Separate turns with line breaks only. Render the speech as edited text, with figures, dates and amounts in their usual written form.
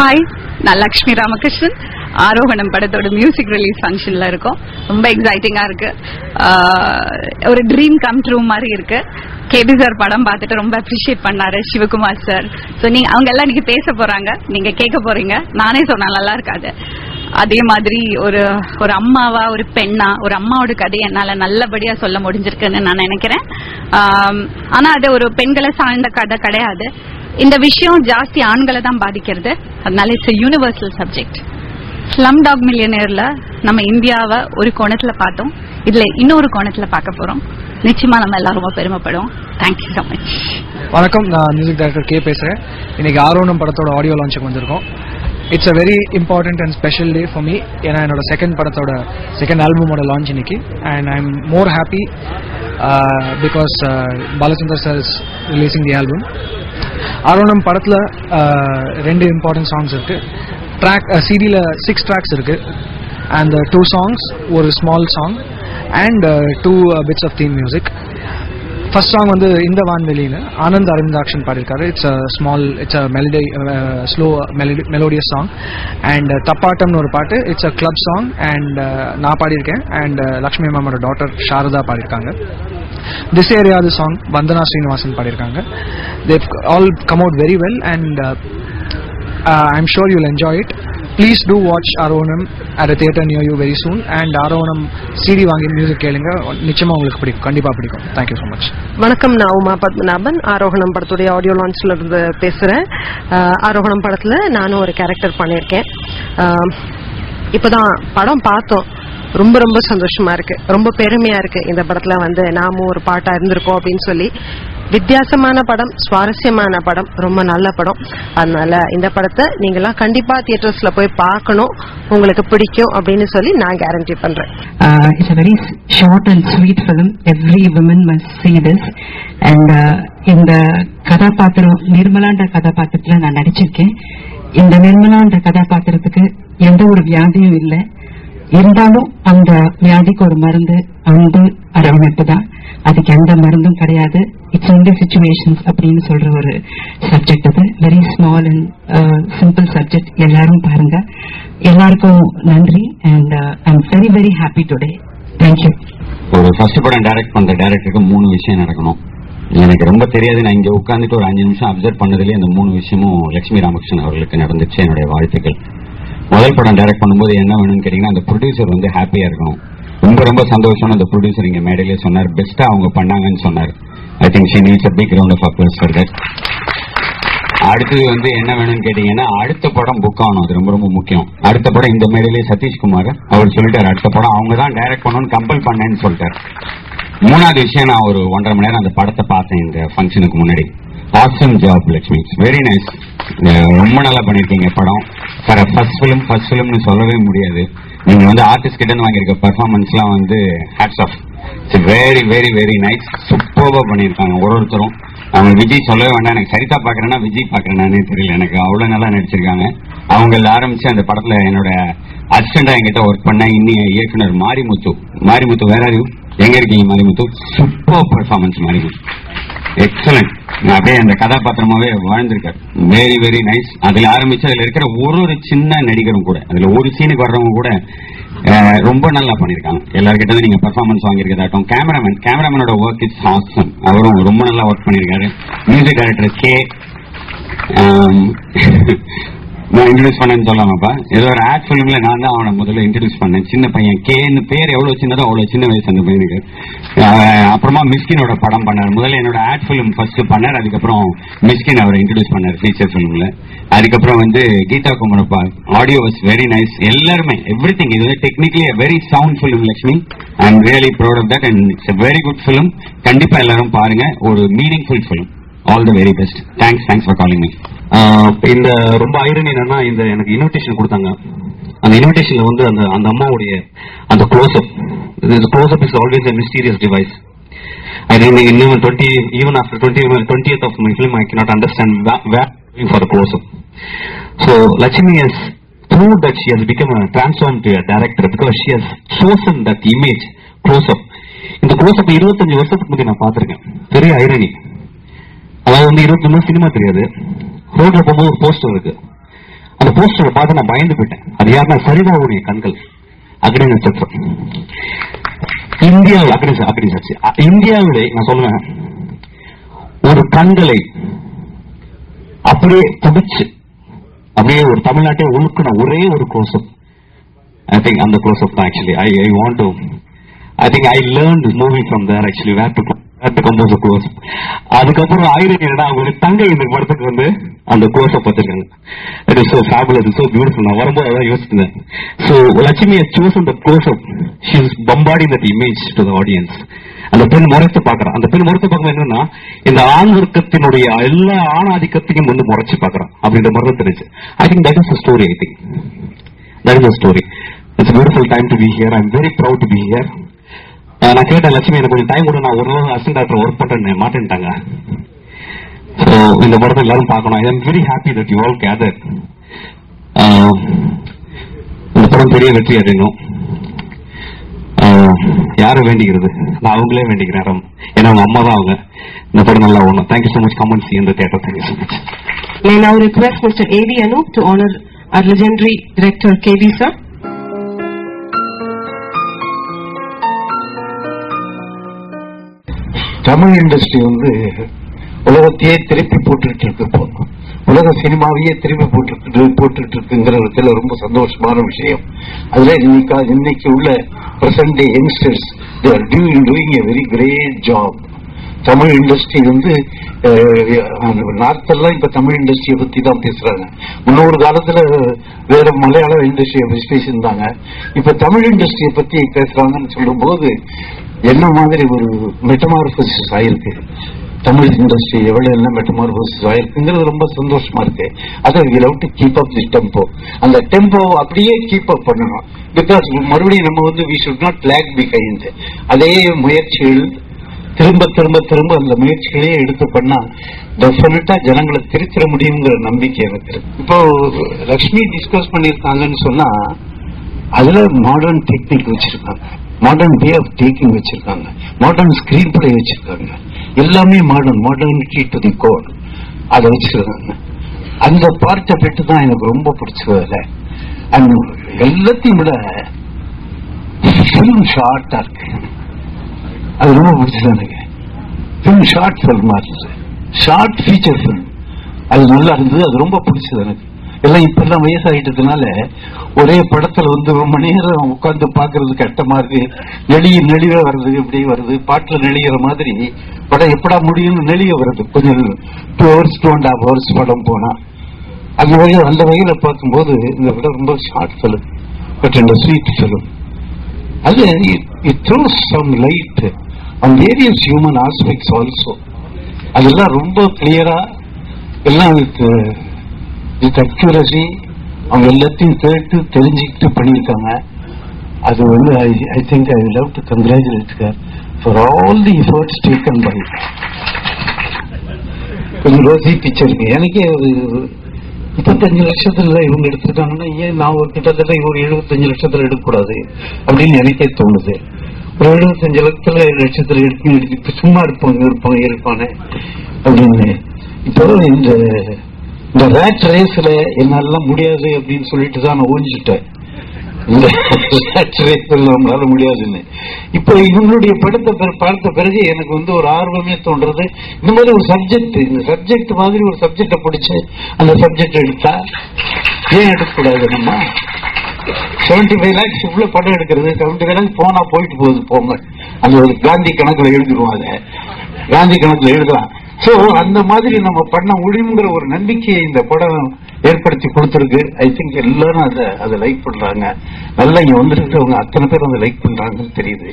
Hi, நான் லக்ஷ்மி ராமகிருஷ்ணன். ஆரோகணம் படத்தோட music release ஃபங்க்ஷன்ல இருக்கோம். ரொம்ப எக்ஸைட்டிங்கா இருக்கு. ஒரு ட்ரீம் கம் ட்ரூ மாதிரி இருக்கு. கேபி சார் படம் பார்த்துட்டு ரொம்ப அப்ரிஷியேட் பண்ணாரு, சிவகுமார் சார். ஸோ அவங்க எல்லாம் இன்னைக்கு பேச போறாங்க, நீங்க கேட்க போறீங்க. நானே சொன்னா நல்லா இருக்காது. அதே மாதிரி ஒரு அம்மாவா, ஒரு பெண்ணா, ஒரு அம்மாவோட கதையை என்னால நல்லபடியா சொல்ல முடிஞ்சிருக்குன்னு நான் நினைக்கிறேன். ஆனா அது ஒரு பெண்களை சார்ந்த கதை கிடையாது. இந்த விஷயம் ஜாஸ்தி ஆண்களை தான் பாதிக்கிறது. அதனால it's universal subject. Slumdog மில்லியனர்ல நம்ம இந்தியாவை ஒரு கோணத்துல பார்த்தோம், இதுல இன்னொரு கோணத்துல பார்க்க போறோம். நிச்சயமா நம்ம எல்லாம் ரொம்ப பெருமைப்படுவோம். Thank you so much.
வணக்கம், நான் மியூசிக் டைரக்டர் கே பேசுறேன். இன்னைக்கு ஆரோனம் படத்தோட ஆடியோ லான்ச்சுக்கு வந்திருக்கோம். It's a very important and special day for me. ஏன்னா என்னோட செகண்ட் ஆல்பமோட லான்ச் இன்னைக்கு. And I am more happy because Balachander sir is releasing the album. Aarohanam படத்துல 2 இம்பார்ட்டன்ட் சாங்ஸ் இருக்கு. சிடியில் 6 tracks இருக்கு. அண்ட் 2 songs, ஒரு small song and 2 bits of theme music. First song வந்து இந்த வான்வெளின்னு ஆனந்த் அரவிந்தாக்ஷன் பாடியிருக்காரு. It's a melody, slow melodious song. And தப்பாட்டம்னு ஒரு பாட்டு, it's a club song. And நான் பாடியிருக்கேன். அண்ட் லக்ஷ்மி மேமோட டாட்டர் சாரதா பாடியிருக்காங்க. திஸ் ஏரியாவது சாங் வந்தனா ஸ்ரீனிவாசன் பாடியிருக்காங்க. They've all come out very well and I'm sure you'll enjoy it. Please do watch Arohanam at a theatre near you very soon. And Arohanam CD வாங்கி music கேளுங்க, நிச்சயமா உங்களுக்கு பிடிக்கும், கண்டிப்பா பிடிக்கும். Thank you so much.
வணக்கம், நான் உமா பத்மநாபன். ஆரோகணம் படத்துடைய ஆடியோ லான்ச்ல இருந்து பேசுறேன். ஆரோகணம் படத்துல நானும் ஒரு கேரக்டர் பண்ணியிருக்கேன். இப்பதான் படம் பார்த்தோம். ரொம்ப ரொம்ப சந்தோஷமா இருக்கு, ரொம்ப பெருமையா இருக்கு. இந்த படத்துல வந்து நாமும் ஒரு பாட்டா இருந்திருக்கோம் அப்படின்னு சொல்லி. வித்தியாசமான படம், சுவாரஸ்யமான படம், ரொம்ப நல்ல படம். அதனால இந்த படத்தை நீங்கெல்லாம் கண்டிப்பா தியேட்டர்ஸ்ல போய் பார்க்கணும், உங்களுக்கு பிடிக்கும் அப்படின்னு சொல்லி நான் கேரண்டி பண்றேன்.
It's a very short and sweet film. Every woman must see this. And இந்த கதாபாத்திரம் நிர்மலான்ற கதாபாத்திரத்துல நான் நடிச்சிருக்கேன். இந்த நிர்மலான்ற கதாபாத்திரத்துக்கு எந்த ஒரு வியாதியும் இல்லை. இருந்தாலும் அந்த வியாதிக்கு ஒரு மருந்து, அன்பு, அரவணைப்பு தான். அதுக்கு எந்த மருந்தும் கிடையாது. இட்ஸ் ஒன்லி சிச்சுவேஷன்ஸ் அப்படின்னு சொல்ற ஒரு சப்ஜெக்ட். அது very small and simple subject. எல்லாரும் பாருங்க. எல்லாருக்கும் நன்றி. And I am very very happy today. Thank you.
ஒரு ஃபர்ஸ்ட் படம் டைரக்ட் பண்ற டைரக்டருக்கு 3 விஷயம் நடக்கணும். எனக்கு ரொம்ப தெரியாது. நான் இங்க உட்காந்துட்டு ஒரு 5 நிமிஷம் அப்சர்வ் பண்ணதுலேயே அந்த 3 விஷயமும் லட்சுமி ராமகிருஷ்ணன் அவர்களுக்கு நடந்துச்சு. என்னுடைய வாழ்த்துக்கள். முதல் படம் டைரக்ட் பண்ணும்போது என்ன வேணும்னு கேட்டீங்கன்னா, அந்த ப்ரொடியூசர் வந்து ஹாப்பியா இருக்கணும். ரொம்ப ரொம்ப சந்தோஷம். அந்த ப்ரொடியூசர் இங்க மேடையிலே சொன்னார், பெஸ்டா அவங்க பண்ணாங்கன்னு சொன்னார். I think she needs a big round of applause for that. அடுத்தது வந்து என்ன வேணும்னு கேட்டீங்கன்னா, அடுத்த படம் புக் ஆகணும். அது ரொம்ப ரொம்ப முக்கியம். அடுத்த படம் இந்த மேடையிலே சதீஷ்குமார் அவர் சொல்லிட்டாரு, அடுத்த படம் அவங்க தான் டைரக்ட் பண்ணணும்னு கம்பல் பண்ணேன்னு சொல்லிட்டாரு. 3வது விஷயம், நான் ஒரு 1.5 மணி நேரம் அந்த படத்தை பார்த்தேன் இந்த ஃபங்க்ஷனுக்கு முன்னாடி. Awesome job Lakshmi, very nice. ரொம்ப நல்லா பண்ணிருக்கீங்க படம். ஃபர்ஸ்ட் ஃபிலிம்னு சொல்லவே முடியாது. நீங்க வந்து ஆர்டிஸ்ட் கிட்ட வாங்கியிருக்க பெர்ஃபார்மன்ஸ்லாம் வந்து hats off. It's very very very nice. சூப்பர்வா பண்ணியிருக்காங்க ஒருத்தரும். அவங்க விஜய் சொல்லவே வேண்டாம். எனக்கு சரிதா பாக்குறேன்னா விஜய் பாக்குறேன்னானே தெரியல. எனக்கு அவ்வளவு நல்லா நடிச்சிருக்காங்க. அவங்க ஆரம்பிச்சு அந்த படத்துல என்னோட அசிஸ்டண்டா என்கிட்ட ஒர்க் பண்ண இன்னும் இயக்குனர் மாரிமுத்து வேற எங்க இருக்கீங்க Marimuthu? Super performance Marimuthu, excellent. அப்படியே அந்த கதாபாத்திரமாவே வாழ்ந்திருக்காரு. Very very nice. அதுல ஆரம்பிச்சு அதுல இருக்கிற ஒரு சின்ன நடிகரும் கூட, அதுல ஒரு சீனுக்கு வர்றவங்க கூட ரொம்ப நல்லா பண்ணிருக்காங்க. எல்லார்கிட்ட நீங்க பெர்ஃபார்மன்ஸ் வாங்கியிருக்கதாட்டும். கேமராமேனோட ஒர்க் இஸ் ஆசம். அவரும் ரொம்ப நல்லா ஒர்க் பண்ணிருக்காரு. மியூசிக் டைரக்டர் கே நான் இன்ட்ரடியூஸ் பண்ணேன்னு சொல்லாமப்பா. ஏதோ ஒரு ஆட் ஃபிலிம்ல நான் தான் அவனை முதல்ல இன்ட்ரடியூஸ் பண்ணேன். சின்ன பையன் கேன்னு பேர் எவ்வளவு சின்னதோ அவ்வளவு சின்ன வயசு அந்த பையனுக்கு. அப்புறமா மிஸ்கினோட படம் பண்ணார். முதல்ல என்னோட ஆட் ஃபிலிம் ஃபர்ஸ்ட் பண்ணார். அதுக்கப்புறம் மிஸ்கின் அவரை இன்ட்ரடியூஸ் பண்ணார் ஃபீச்சர் ஃபிலிம்ல. அதுக்கப்புறம் வந்து Geetha Kumarappa, audio was very nice. எல்லாருமே எவ்ரிதிங். இது வந்து technically very sound film Lakshmi. I am really proud of that and it's a very good film. கண்டிப்பா எல்லாரும் பாருங்க. ஒரு meaningful film. All the very best. Thanks for calling me.
இந்த ரொம்ப irony என்னன்னா, இந்த எனக்கு இன்விடேஷன் கொடுத்தாங்க. அந்த இன்விடேஷன்ல வந்து அந்த அம்மாவுடைய அந்த close-up is always a mysterious device. I think even after 20th of my film I cannot understand where for the close-up. So Lakshmi has proved that she has become a transformed director because she has chosen that image close-up. இந்த close-up 25 வருஷத்துக்கு முன்னாடி நான் பார்த்திருக்கேன். பெரிய irony. அதாவது வந்து 25 cinema தெரியாது. ரோட்ல போகும்போது ஒரு போஸ்டர் இருக்கு. அந்த போஸ்டரை பார்த்து நான் பயந்து போயிட்டேன். அது யாருன்னா சரிதாவுடைய கண்கள், அக்னி நட்சத்திரம். இந்தியாவில் அக்னி சாட்சி இந்தியாவிலே நான் சொல்லுவேன், ஒரு கண்களை அப்படியே துடிச்சு அப்படியே ஒரு தமிழ்நாட்டை ஒழுக்கின ஒரே ஒரு க்ளோஸ்அப். I think அந்த க்ளோஸ்அப் தான் actually I think I learned moving from there actually where to compose a close-up. அதுக்கப்புறம் ஆயிரம் என்னடா அவங்க தங்கை இந்த படத்துக்கு வந்து அந்த க்ளோஸ்அப் வச்சிருக்காங்க. It is so fabulous, it's so beautiful. நான் வரும்போது அதான் யோசிச்சிருந்தேன். So Lakshmi has chosen the close-up. She is bombarding that image to the audience. அந்த பெண் முறைத்து பாக்குறான். அந்த பெண் முறைத்து பார்க்கும் என்னன்னா, இந்த ஆண் வர்க்கத்தினுடைய எல்லா ஆணாதிக்கத்தையும் வந்து முறைச்சு பாக்குறான் அப்படின்ற மாதிரி தெரிஞ்சு. I think that is the story. I think that is the story. It's a beautiful time to be here. I'm very proud to be here. நான் கேட்டேன், லட்சுமி எனக்கு கொஞ்சம் டைம் கூட, நான் ஒரு நாள் அசிஸ்டன்ட் டாக்டர் ஒர்க் பண்றேன் மாட்டேன்ட்டாங்க. ஸோ இந்த படத்தை எல்லாரும் பார்க்கணும். I am very happy that you all gather. இந்த படம் பெரிய வெற்றி அடையணும். யாரும் வேண்டிக்கிறது, நான் அவங்களே வேண்டிக்கிறேன். ஏன்னா அவங்க அம்மா தான் அவங்க. இந்த படம் நல்லா ஓடணும். Thank you so much. Come and see in the theater. Thank you so much.
May now request Mr. A.V. Anup to honor our legendary director K.V. sir.
Tamil industry வந்து உலகத்தையே திருப்பி போட்டுட்டு இருக்கு. உலக சினிமாவையே திருப்பி போட்டுட்டு இருக்குங்கிறதுல ரொம்ப சந்தோஷமான விஷயம். அதுல இன்னைக்கு உள்ள present day youngsters they are doing a very great job. Tamil industry வந்து நார்த்தெல்லாம் இப்ப தமிழ் இண்டஸ்ட்ரியை பத்தி தான் பேசுறாங்க. முன்னொரு காலத்துல வேற மலையாள இண்டஸ்ட்ரியை பத்தி பேசியிருந்தாங்க. இப்ப தமிழ் இண்டஸ்ட்ரியை பத்தி பேசுறாங்கன்னு சொல்லும் போது என்ன மாதிரி ஒரு மெட்டமார்பசிஸ் ஆயிருக்கு. தமிழ் இண்டஸ்ட்ரி எவ்வளவு என்ன மெட்டமார்பசிஸ் ஆயிருக்குங்கிறது ரொம்ப சந்தோஷமா இருக்கு. அதை we have to keep up the tempo. அந்த டெம்போ அப்படியே கீப் அப் பண்ணணும். பிகாஸ் மறுபடியும் நம்ம வந்து we should not lag behind. அதே முயற்சிகள் திரும்ப திரும்ப திரும்ப அந்த முயற்சிகளே எடுத்து பண்ணா டெஃபினட்டா ஜனங்களை திருத்திட முடியுங்கிற நம்பிக்கை எனக்கு இருக்கு. இப்போ லக்ஷ்மி டிஸ்கஸ் பண்ணிருக்காங்கன்னு சொன்னா அதுல மாடர்ன் டெக்னிக் வச்சிருக்காங்க, மாடர்ன் வே ஆஃப் டேக்கிங் வச்சிருக்காங்க, மாடர்ன் ஸ்கிரீன் பிளே வச்சிருக்காங்க. எல்லாமே மாடர்னிட்டி டு தி கோர் அதை வச்சிருக்காங்க. அந்த பார்ட்டை பெற்று தான் எனக்கு ரொம்ப பிடிச்சது. அண்ட் எல்லாத்தையும் விட ஃபிலிம் ஷார்ட்டா இருக்கு, அது ரொம்ப பிடிச்சது எனக்கு. ஃபிலிம் ஷார்ட் ஃபில்மா இருந்தது, ஷார்ட் ஃபீச்சர் ஃபிலிம் அது நல்லா இருந்தது. அது ரொம்ப பிடிச்சது எனக்கு. எல்லாம் இப்ப எல்லாம் வயசாகிட்டதுனால ஒரே படத்துல வந்து ரொம்ப நேரம் உட்கார்ந்து பாக்குறது கஷ்டமா இருக்கு. நெளிய வருது, இப்படி வருது, பாட்டுல நெளிகிற மாதிரி படம் எப்படா முடியும்னு நெளிய வருது. கொஞ்சம் 2 hours 2.5 hours படம் போனா அந்த வகையில பார்க்கும்போது இந்த படம் ரொம்ப ஷார்ட் ஃபிலிம் பட் இந்த ஸ்வீட் ஃபிலிம். அது it throws some light on various human aspects also. அதெல்லாம் ரொம்ப கிளியரா எல்லாம் வித் அக்யூரசி அவங்க எல்லாத்தையும் கேட்டு தெரிஞ்சுக்கிட்டு பண்ணியிருக்காங்க. அது வந்து I think I love to congratulate her for all the efforts taken by. கொஞ்சம் ரோசி பிக்சருக்கு எனக்கே ஒரு 35 லட்சத்துல இவங்க எடுத்துட்டாங்கன்னா ஏன் நான் ஒரு கிட்டத்தட்ட ஒரு 75 லட்சத்துல எடுக்கக்கூடாது அப்படின்னு எனக்கே தோணுது. ஒரு 75 லட்சத்துல எடுத்து சும்மா இருப்பானே அப்படின்னு. இப்போ இந்த ரேட் ரேஸ்ல என்னால முடியாது அப்படின்னு சொல்லிட்டு தான் நான் ஓஞ்சிட்டேன். இந்த ரேட் ரேஸ்ல நம்மளால முடியாதுன்னு. இப்போ இவங்களுடைய பார்த்த பிறகு எனக்கு வந்து ஒரு ஆர்வமே தோன்றது. இந்த மாதிரி ஒரு சப்ஜெக்ட், இந்த சப்ஜெக்ட் மாதிரி ஒரு சப்ஜெக்ட பிடிச்சு அந்த சப்ஜெக்ட் எடுத்தா ஏன் எடுக்கக்கூடாது? நம்ம 75 lakhs இவ்வளவு படம் எடுக்கிறது, 75 lakhs போனா போயிட்டு போகுது போங்க. அந்த ஒரு காந்தி கணக்குல எழுதிடுவோம், அதை காந்தி கணக்குல எழுதலாம். சோ அந்த மாதிரி நம்ம பண்ண முடியுங்கிற ஒரு நம்பிக்கையை இந்த படம் ஏற்படுத்தி கொடுத்துருக்கு. ஐ திங்க் எல்லாரும் அதை லைக் பண்றாங்க. நல்லா இங்க வந்துருக்கிறவங்க அத்தனை பேர் அதை லைக் பண்றாங்கன்னு தெரியுது.